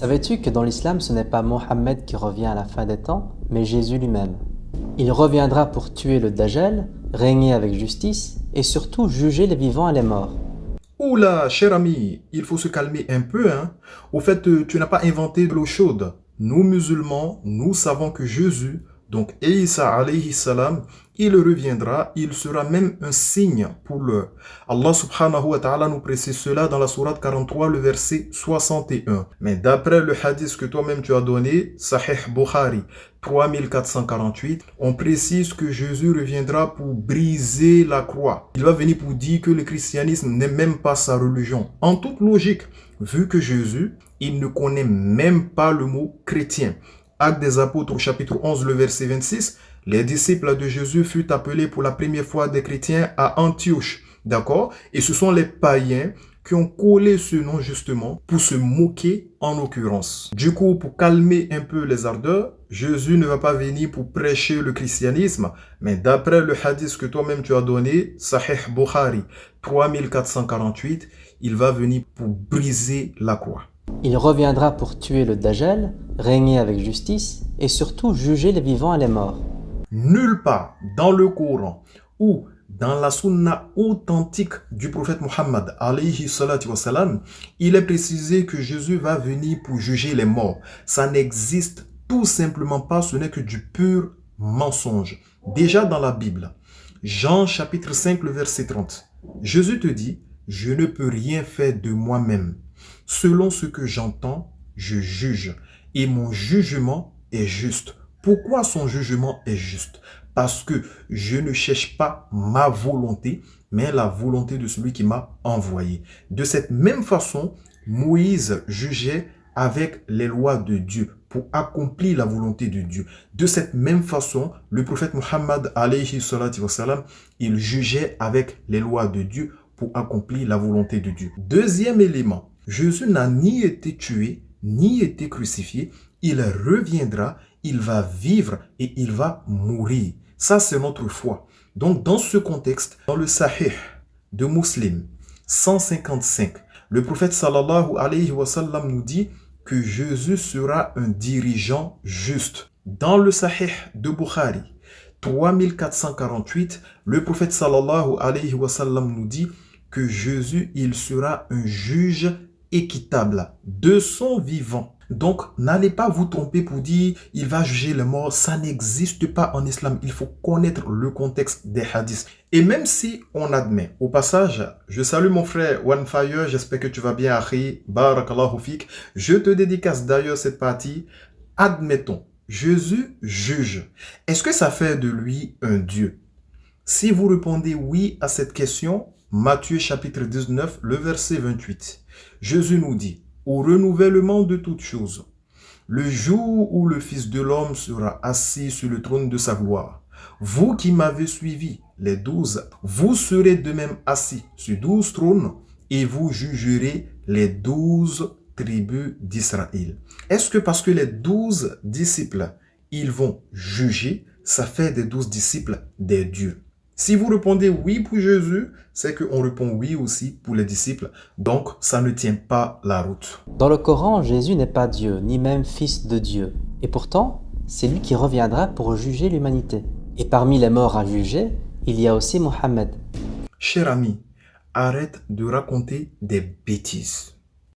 Savais-tu que dans l'islam, ce n'est pas Mohammed qui revient à la fin des temps, mais Jésus lui-même. Il reviendra pour tuer le Dajjal, régner avec justice et surtout juger les vivants et les morts. Oula, cher ami, il faut se calmer un peu, hein. Au fait, tu n'as pas inventé de l'eau chaude. Nous, musulmans, nous savons que Jésus, donc Isa alayhi salam, il reviendra, il sera même un signe pour l'heure. Allah subhanahu wa ta'ala nous précise cela dans la sourate 43, le verset 61. Mais d'après le hadith que toi-même tu as donné, Sahih Bukhari 3448, on précise que Jésus reviendra pour briser la croix. Il va venir pour dire que le christianisme n'est même pas sa religion. En toute logique, vu que Jésus, il ne connaît même pas le mot chrétien. Actes des Apôtres, chapitre 11, le verset 26, les disciples de Jésus furent appelés pour la première fois des chrétiens à Antioche. D'accord? Et ce sont les païens qui ont collé ce nom justement pour se moquer en l'occurrence. Du coup, pour calmer un peu les ardeurs, Jésus ne va pas venir pour prêcher le christianisme, mais d'après le hadith que toi-même tu as donné, Sahih Bukhari 3448, il va venir pour briser la croix. Il reviendra pour tuer le Dajjal, régner avec justice et surtout juger les vivants et les morts. Nulle part dans le Coran ou dans la sunna authentique du prophète Muhammad alayhi salatu wassalam, il est précisé que Jésus va venir pour juger les morts. Ça n'existe tout simplement pas, ce n'est que du pur mensonge. Déjà dans la Bible, Jean chapitre 5, le verset 30, Jésus te dit, je ne peux rien faire de moi-même. Selon ce que j'entends, je juge et mon jugement est juste. Pourquoi son jugement est juste? Parce que je ne cherche pas ma volonté, mais la volonté de celui qui m'a envoyé. De cette même façon, Moïse jugeait avec les lois de Dieu pour accomplir la volonté de Dieu. De cette même façon, le prophète Muhammad alayhi salatu wassalam, il jugeait avec les lois de Dieu pour accomplir la volonté de Dieu. Deuxième élément, Jésus n'a ni été tué, ni été crucifié. Il reviendra, il va vivre et il va mourir. Ça, c'est notre foi. Donc, dans ce contexte, dans le Sahih de Muslim 155, le prophète sallallahu alayhi wa sallam nous dit que Jésus sera un dirigeant juste. Dans le Sahih de Bukhari 3448, le prophète sallallahu alayhi wa sallam nous dit que Jésus, il sera un juge équitable de son vivant. Donc, n'allez pas vous tromper pour dire il va juger les morts. Ça n'existe pas en islam. Il faut connaître le contexte des hadiths. Et même si on admet, au passage, je salue mon frère One Fire, j'espère que tu vas bien, Akhi, barakallahu fik. Je te dédicace d'ailleurs cette partie. Admettons, Jésus juge. Est-ce que ça fait de lui un Dieu? Si vous répondez oui à cette question, Matthieu chapitre 19, le verset 28, Jésus nous dit, au renouvellement de toutes choses, le jour où le Fils de l'homme sera assis sur le trône de sa gloire, vous qui m'avez suivi, les 12, vous serez de même assis sur 12 trônes et vous jugerez les 12 tribus d'Israël. Est-ce que parce que les 12 disciples, ils vont juger, ça fait des 12 disciples des dieux? Si vous répondez oui pour Jésus, c'est qu'on répond oui aussi pour les disciples. Donc, ça ne tient pas la route. Dans le Coran, Jésus n'est pas Dieu, ni même fils de Dieu. Et pourtant, c'est lui qui reviendra pour juger l'humanité. Et parmi les morts à juger, il y a aussi Mohammed. Cher ami, arrête de raconter des bêtises.